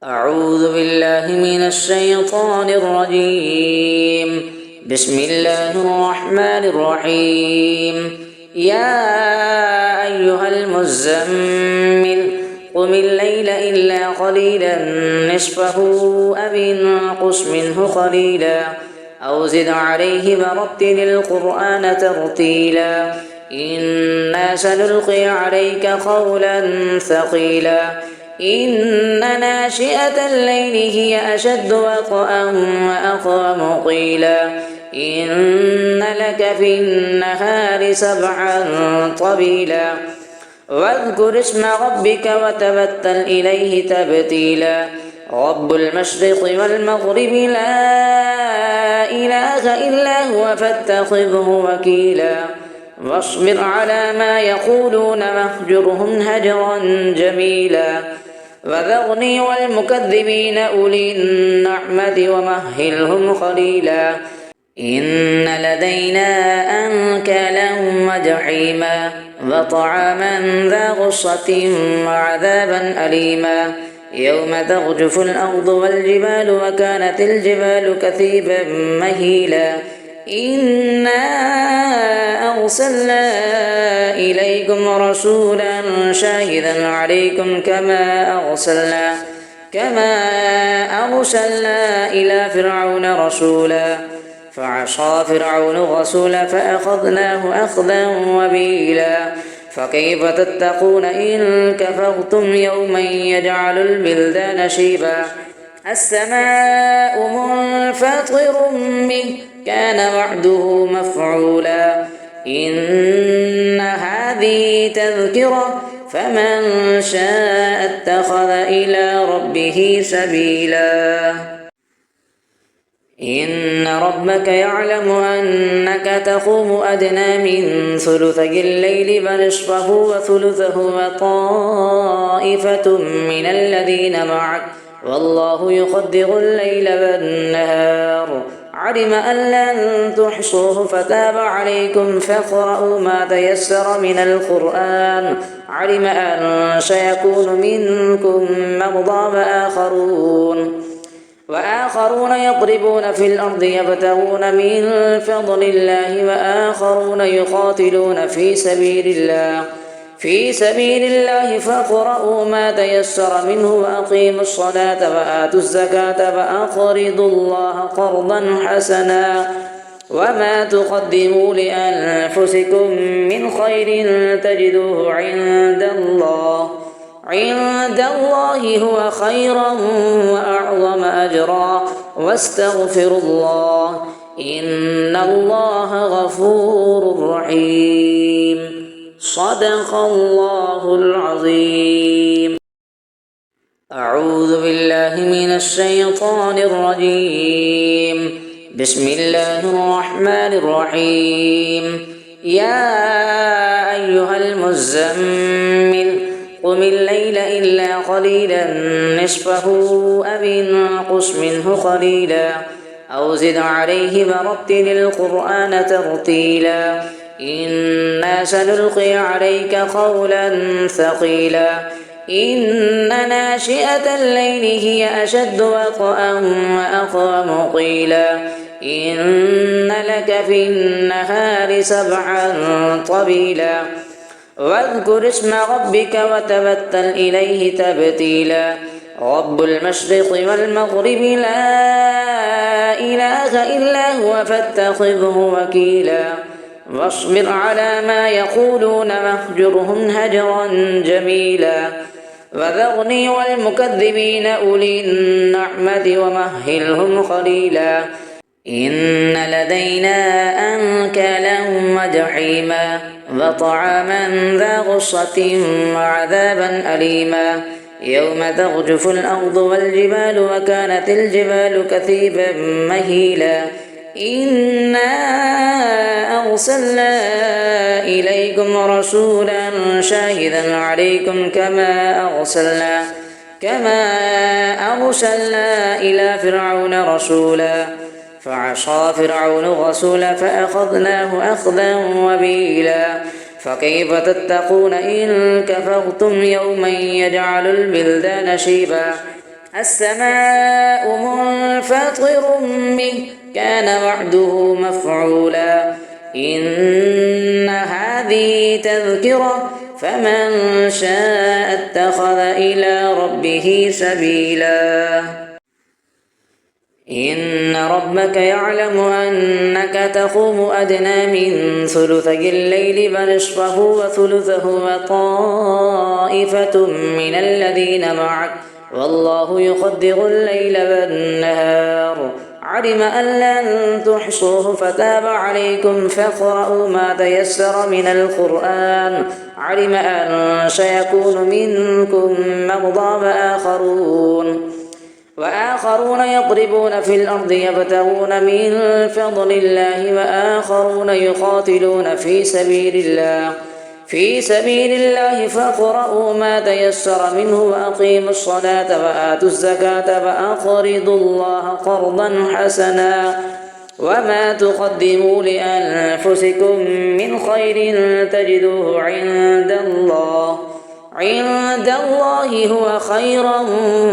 أعوذ بالله من الشيطان الرجيم. بسم الله الرحمن الرحيم. يا أيها المزمل قم الليل إلا قليلا نصفه أو انقص منه قليلا أو زد عليه ورتل القرآن ترتيلا إنا سنلقي عليك قولا ثقيلا إن ناشئة الليل هي أشد وطئا وأقوم قيلا إن لك في النهار سبعا طويلا واذكر اسم ربك وتبتل إليه تبتيلا رب المشرق والمغرب لا إله إلا هو فاتخذه وكيلا واصبر على ما يقولون واهجرهم هجرا جميلا وذرني والمكذبين أولي النعمة ومهلهم قليلا إن لدينا أنكالا وجحيما وطعاما ذا غصة وعذابا أليما يوم ترجف الأرض والجبال وكانت الجبال كثيبا مهيلا إنا أرسلنا إليكم رسولا شاهدا عليكم كما أرسلنا إلى فرعون رسولا فعصى فرعون الرسول فأخذناه أخذا وبيلا فكيف تتقون إن كفرتم يوما يجعل البلدان شيبا السماء منفطر به كان وعده مفعولا إن هذه تذكرة فمن شاء اتخذ إلى ربه سبيلا إن ربك يعلم أنك تقوم أدنى من ثلثي الليل ونصفه وثلثه وطائفة من الذين معك والله يقدر الليل والنهار علم أن لن تحصوه فتاب عليكم فاقرؤوا ما تيسر من القرآن علم أن سيكون منكم مرضى وآخرون يضربون في الأرض يبتغون من فضل الله وآخرون يقاتلون في سبيل الله فاقرؤوا ما تيسر منه وأقيموا الصلاة وآتوا الزكاة وأقرضوا الله قرضا حسنا وما تقدموا لأنفسكم من خير تجدوه عند الله هو خيرا وأعظم أجرا واستغفروا الله إن الله غفور رحيم صدق الله العظيم. أعوذ بالله من الشيطان الرجيم. بسم الله الرحمن الرحيم. يا أيها المزمل قم الليل إلا قليلا نصفه أو انقص منه قليلا أو زد عليه ورتل القرآن ترتيلا إنا سنلقي عليك قولا ثقيلا إن ناشئة الليل هي أشد وطئا وأقوم قيلا إن لك في النهار سبعا طويلا واذكر اسم ربك وتبتل إليه تبتيلا رب المشرق والمغرب لا إله إلا هو فاتخذه وكيلا واصبر على ما يقولون واهجرهم هجرا جميلا وذرني والمكذبين أولي النعمة ومهلهم قليلا إن لدينا أنكالا وجحيما وطعاما ذا غصة وعذابا أليما يوم ترجف الأرض والجبال وكانت الجبال كثيبا مهيلا إنا أرسلنا إليكم رسولا شاهدا عليكم كما أرسلنا إلى فرعون رسولا فعصى فرعون الرسول فأخذناه أخذا وبيلا فكيف تتقون إن كفرتم يوما يجعل البلدان شيبا السماء منفطر به كان وعده مفعولا إن هذه تذكرة فمن شاء اتخذ إلى ربه سبيلا إن ربك يعلم أنك تقوم أدنى من ثلثي الليل فنصفه وثلثه وطائفة من الذين معك والله يقدر الليل والنهار علم أن لن تحصوه فتاب عليكم فاقرؤوا ما تيسر من القرآن علم أن سيكون منكم مرضى وآخرون يضربون في الأرض يبتغون من فضل الله وآخرون يقاتلون في سبيل الله فاقرؤوا ما تيسر منه وأقيموا الصلاة وآتوا الزكاة وأقرضوا الله قرضا حسنا وما تقدموا لأنفسكم من خير تجدوه عند الله هو خيرا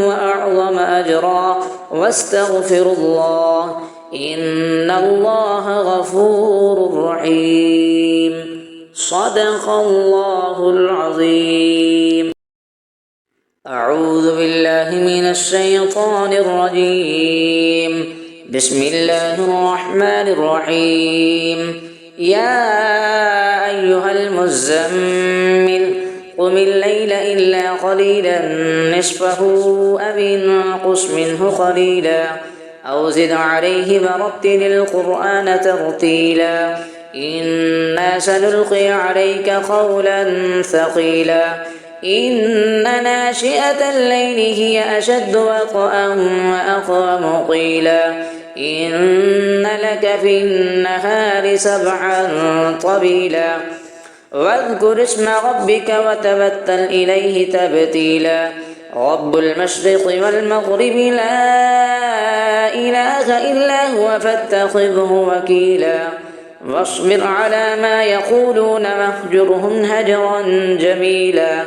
وأعظم أجرا واستغفروا الله إن الله غفور رحيم صدق الله العظيم. أعوذ بالله من الشيطان الرجيم. بسم الله الرحمن الرحيم. يا أيها المزمل قم الليل إلا قليلا نصفه أو انقص منه قليلا أو زد عليه ورتل القرآن ترتيلا إنا سنلقي عليك قولا ثقيلا إن ناشئة الليل هي أشد وطئا وأقوم قيلا إن لك في النهار سبحا طويلا واذكر اسم ربك وتبتل إليه تبتيلا رب المشرق والمغرب لا إله إلا هو فاتخذه وكيلا واصبر على ما يقولون واهجرهم هجرا جميلا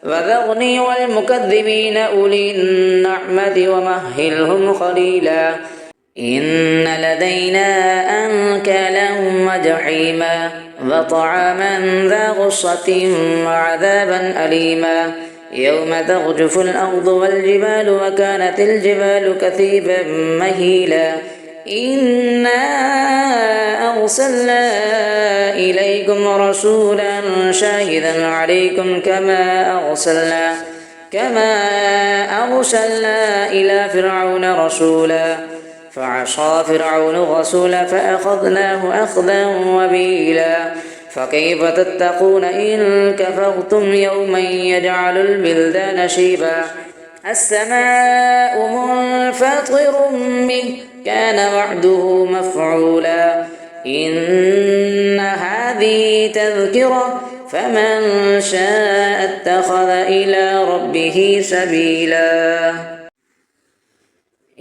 وذرني والمكذبين أولي النعمة ومهلهم قليلا إن لدينا أنكالا وجحيما وطعاما ذا غصة وعذابا أليما يوم ترجف الأرض والجبال وكانت الجبال كثيبا مهيلا إنا أرسلنا إليكم رسولا شاهدا عليكم كما أرسلنا إلى فرعون رسولا فعصى فرعون الرسول فأخذناه أخذا وبيلا فكيف تتقون إن كفرتم يوما يجعل البلدان شيبا السماء منفطر به كان وعده مفعولا إن هذه تذكرة فمن شاء اتخذ إلى ربه سبيلا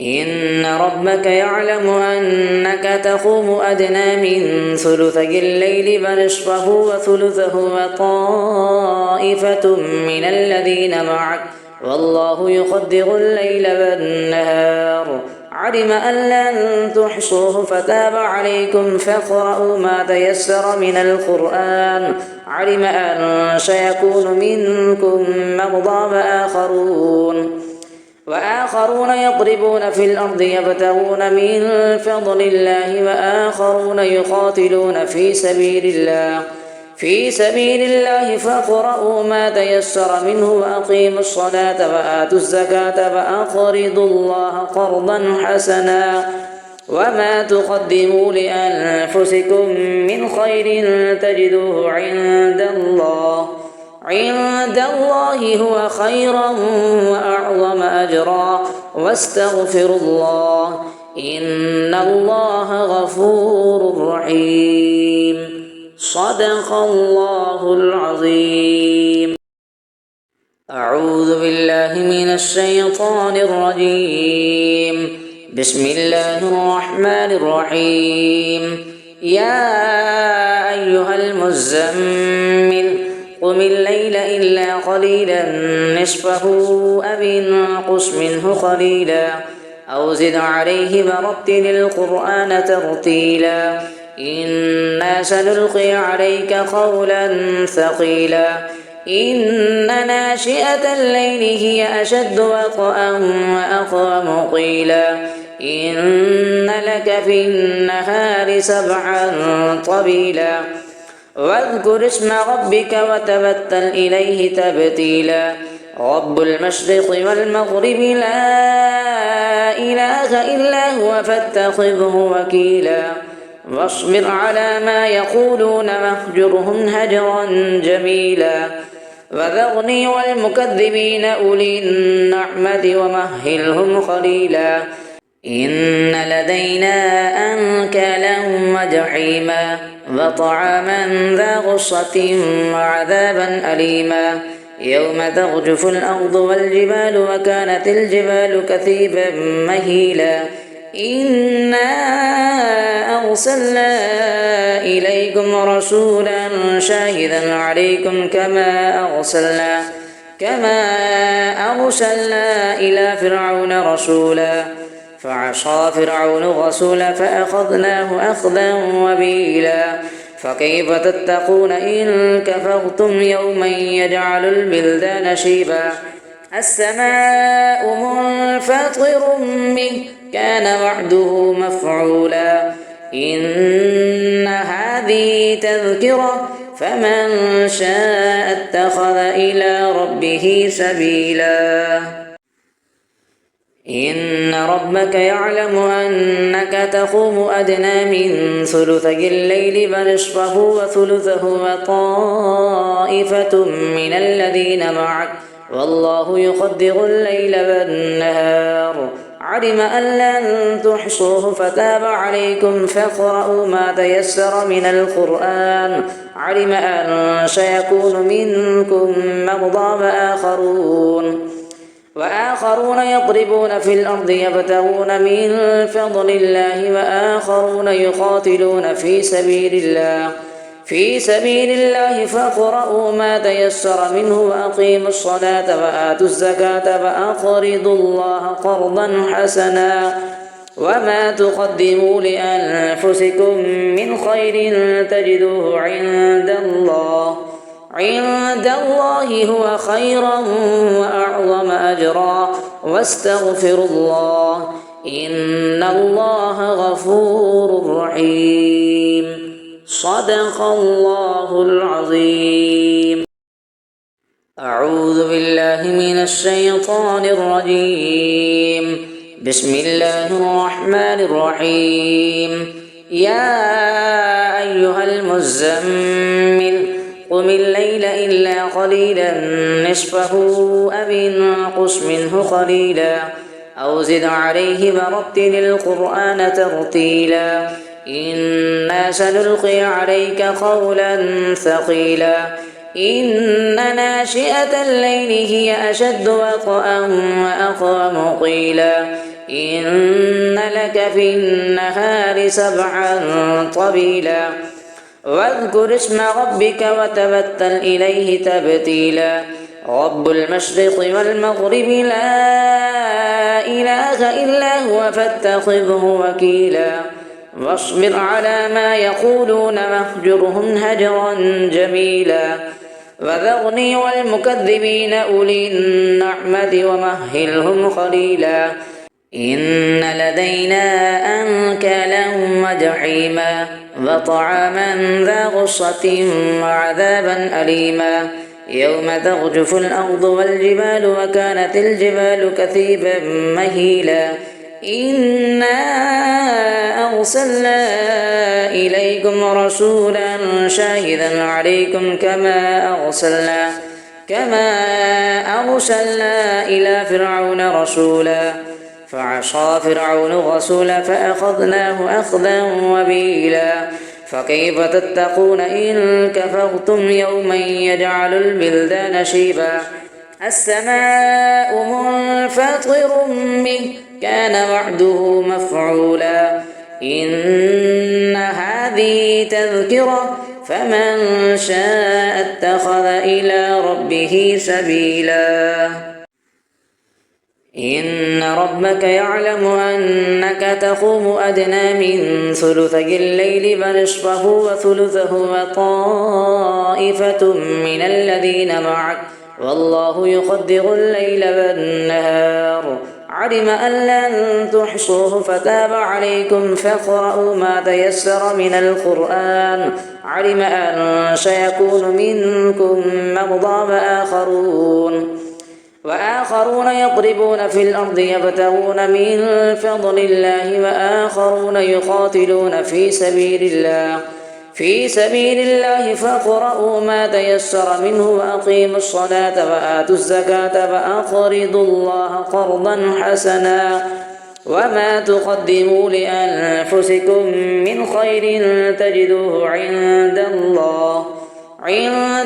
إن ربك يعلم أنك تقوم أدنى من ثلثي الليل فنصفه وثلثه وطائفة من الذين معك والله يقدر الليل والنهار علم أن لن تحصوه فتاب عليكم فاقرؤوا ما تيسر من القرآن علم أن سيكون منكم مرضى وآخرون يضربون في الأرض يبتغون من فضل الله وآخرون يقاتلون في سبيل الله فاقرؤوا ما تيسر منه وأقيموا الصلاة وآتوا الزكاة وأقرضوا الله قرضا حسنا وما تقدموا لأنفسكم من خير تجدوه عند الله هو خيرا وأعظم أجرا واستغفروا الله إن الله غفور رحيم صدق الله العظيم. أعوذ بالله من الشيطان الرجيم. بسم الله الرحمن الرحيم. يا أيها المزمل قم الليل إلا قليلا نصفه أو انقص منه قليلا أو زد عليه ورتل القرآن ترتيلا إنا سنلقي عليك قولا ثقيلا إن ناشئة الليل هي أشد وطئا وأقوم قيلا إن لك في النهار سبعا طويلا واذكر اسم ربك وتبتل إليه تبتيلا رب المشرق والمغرب لا إله إلا هو فاتخذه وكيلا واصبر على ما يقولون واهجرهم هجرا جميلا وذرني والمكذبين أولي النعمة ومهلهم قليلا إن لدينا أنكالا وجحيما وطعاما ذا غصة وعذابا أليما يوم ترجف الأرض والجبال وكانت الجبال كثيبا مهيلا إنا أرسلنا إليكم رسولا شاهدا عليكم كما أرسلنا إلى فرعون رسولا فعصى فرعون الرسول فأخذناه أخذا وبيلا فكيف تتقون إن كفرتم يوما يجعل البلدان شيبا السماء منفطر به كان وعده مفعولا إن هذه تذكرة فمن شاء اتخذ إلى ربه سبيلا إن ربك يعلم أنك تقوم أدنى من ثلثي الليل ونصفه وثلثه وطائفة من الذين معك والله يقدر الليل والنهار علم أن لن تحصوه فتاب عليكم فاقرؤوا ما تيسر من القرآن علم أن سيكون منكم مرضى وآخرون يضربون في الأرض يبتغون من فضل الله وآخرون يقاتلون في سبيل الله فاقرؤوا ما تيسر منه وأقيموا الصلاة وآتوا الزكاة وأقرضوا الله قرضا حسنا وما تقدموا لأنفسكم من خير تجدوه عند الله هو خيرا وأعظم أجرا واستغفر الله إن الله غفور رحيم صدق الله العظيم. أعوذ بالله من الشيطان الرجيم. بسم الله الرحمن الرحيم. يا أيها المزمل قم الليل إلا قليلا نصفه أو انقص منه قليلا أو زد عليه ورتل القرآن ترتيلا إنا سنلقي عليك قولا ثقيلا إن ناشئة الليل هي أشد وطئا وأقوم قيلا إن لك في النهار سبعا طويلا واذكر اسم ربك وتبتل إليه تبتيلا رب المشرق والمغرب لا إله إلا هو فاتخذه وكيلا واصبر على ما يقولون واهجرهم هجرا جميلا وذرني والمكذبين أولي النعمة ومهلهم قليلا إن لدينا أنكالا وجحيما وطعاما ذا غصة وعذابا أليما يوم ترجف الأرض والجبال وكانت الجبال كثيبا مهيلا إنا أرسلنا إليكم رسولا شاهدا عليكم كما أرسلنا إلى فرعون رسولا فعصى فرعون الرسول فأخذناه أخذا وبيلا فكيف تتقون إن كفرتم يوما يجعل البلدان شيبا السماء منفطر به كان وعده مفعولا إن هذه تذكرة فمن شاء اتخذ إلى ربه سبيلا إن ربك يعلم أنك تقوم أدنى من ثلثي الليل فنصفه وثلثه وطائفة من الذين معك والله يقدر الليل والنهار علم أن لن تحصوه فتاب عليكم فاقرؤوا ما تيسر من القرآن علم أن سيكون منكم مرضى وآخرون يضربون في الأرض يبتغون من فضل الله وآخرون يقاتلون في سبيل الله فاقرؤوا ما تيسر منه وأقيموا الصلاة وآتوا الزكاة وأقرضوا الله قرضا حسنا وما تقدموا لأنفسكم من خير تجدوه عند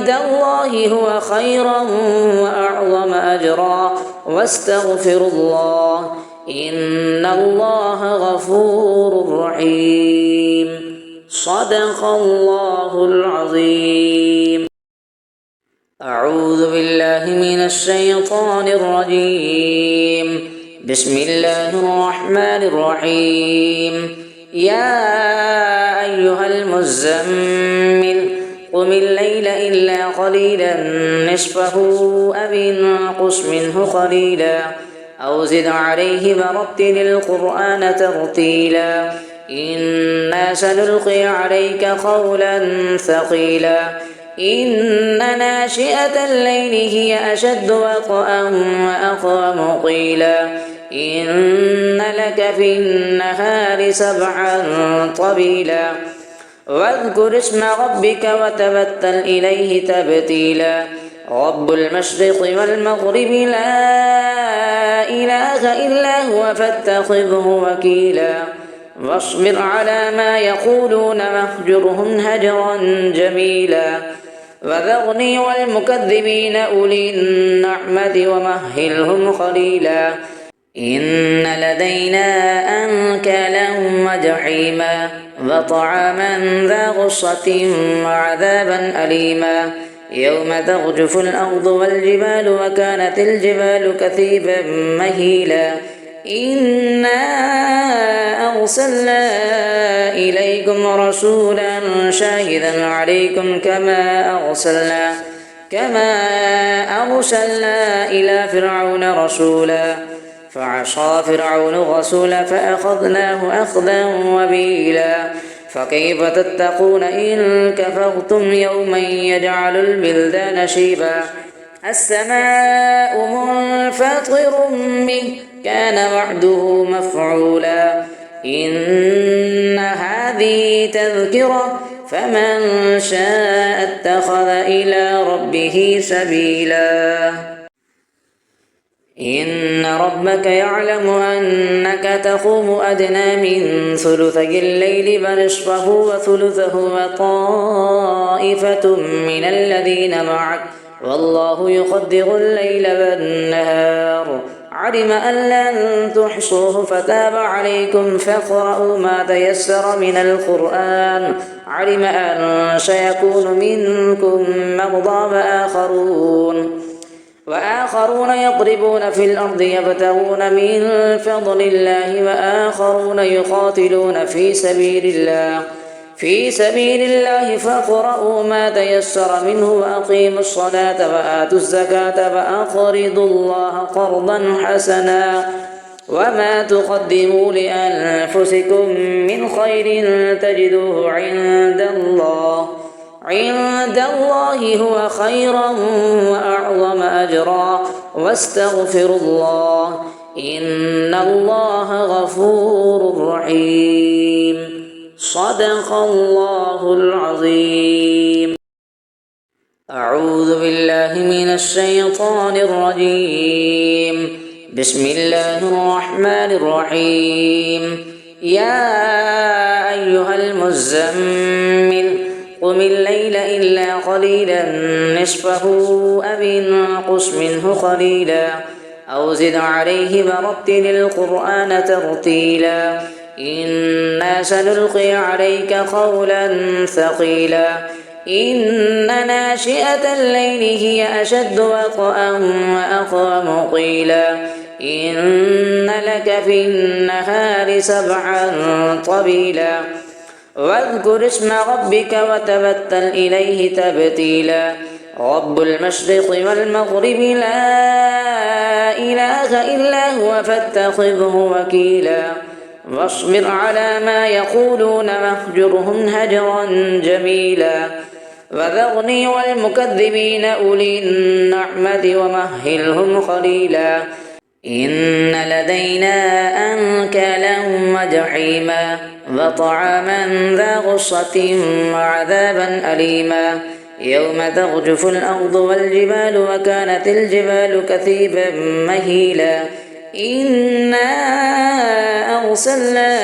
الله هو خيرا وأعظم أجرا واستغفروا الله إن الله غفور رحيم صدق الله العظيم. أعوذ بالله من الشيطان الرجيم. بسم الله الرحمن الرحيم. يا أيها المزمل قم الليل إلا قليلا نصفه أو انقص منه قليلا أو زد عليه ورتل القرآن ترتيلا إنا سنلقي عليك قولا ثقيلا إن ناشئة الليل هي أشد وطئا وأقوم قيلا إن لك في النهار سبعا طويلا واذكر اسم ربك وتبتل إليه تبتيلا رب المشرق والمغرب لا إله إلا هو فاتخذه وكيلا واصبر على ما يقولون واهجرهم هجرا جميلا وذرني والمكذبين أولي النعمة ومهلهم قليلا إن لدينا أنكالا وجحيما وطعاما ذا غصة وعذابا أليما يوم ترجف الأرض والجبال وكانت الجبال كثيبا مهيلا إنا أرسلنا إليكم رسولا شاهدا عليكم كما أرسلنا إلى فرعون رسولا فعصى فرعون الرسول فأخذناه أخذا وبيلا فكيف تتقون إن كفرتم يوما يجعل البلدان شيبا السماء منفطر به كان وعده مفعولا إن هذه تذكرة فمن شاء اتخذ إلى ربه سبيلا إن ربك يعلم أنك تقوم أدنى من ثلثي الليل فنصفه وثلثه وطائفة من الذين معك والله يقدر الليل والنهار علم أن لن تحصوه فتاب عليكم فاقرؤوا ما تيسر من القرآن علم أن سيكون منكم مرضى وآخرون يضربون في الأرض يبتغون من فضل الله وآخرون يقاتلون في سبيل الله فاقرؤوا ما تيسر منه وأقيموا الصلاة وآتوا الزكاة وأقرضوا الله قرضا حسنا وما تقدموا لأنفسكم من خير تجدوه عند الله هو خيرا وأعظم أجرا واستغفروا الله إن الله غفور رحيم صدق الله العظيم. أعوذ بالله من الشيطان الرجيم. بسم الله الرحمن الرحيم. يا أيها المزمل قم الليل إلا قليلا نصفه أو انقص منه قليلا أو زد عليه ورتل القرآن ترتيلا إنا سنلقي عليك قولا ثقيلا إن ناشئة الليل هي أشد وطئا وأقوم قيلا إن لك في النهار سبعا طويلا واذكر اسم ربك وتبتل إليه تبتيلا رب المشرق والمغرب لا إله إلا هو فاتخذه وكيلا واصبر على ما يقولون واهجرهم هجرا جميلا وذرني والمكذبين أولي النعمة ومهلهم قليلا إن لدينا أنكالا وجحيما وطعاما ذا غصة وعذابا أليما يوم ترجف الأرض والجبال وكانت الجبال كثيبا مهيلا إنا أرسلنا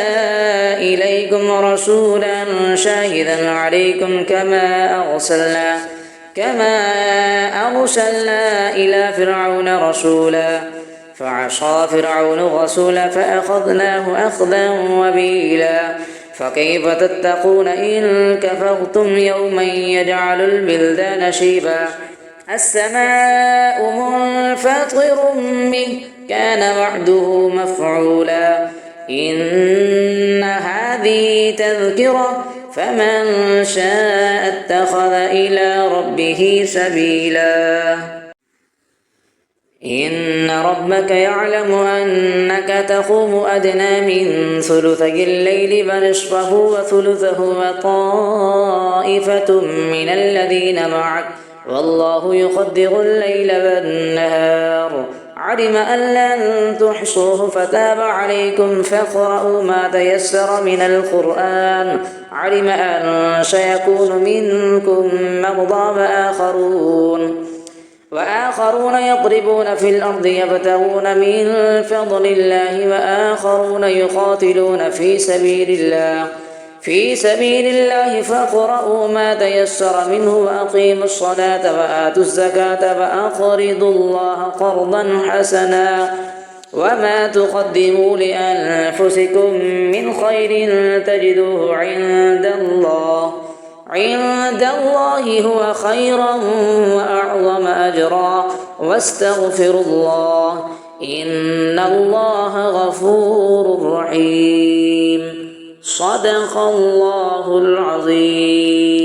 إليكم رسولا شاهدا عليكم كما أرسلنا إلى فرعون رسولا فعصى فرعون الرسول فأخذناه أخذا وبيلا فكيف تتقون إن كفرتم يوما يجعل البلدان شيبا السماء منفطر به كان وعده مفعولا إن هذه تذكرة فمن شاء اتخذ إلى ربه سبيلا إن ربك يعلم أنك تقوم أدنى من ثلثي الليل ونصفه وثلثه وطائفة من الذين معك والله يقدر الليل والنهار علم أن لن تحصوه فتاب عليكم فاقرؤوا ما تيسر من القرآن علم أن سيكون منكم مرضى وآخرون يضربون في الأرض يبتغون من فضل الله وآخرون يقاتلون في سبيل الله فاقرؤوا ما تيسر منه وأقيموا الصلاة وآتوا الزكاة وأقرضوا الله قرضا حسنا وما تقدموا لأنفسكم من خير تجدوه عند الله هو خيرا وأعظم أجرا واستغفروا الله إن الله غفور رحيم صدق الله العظيم.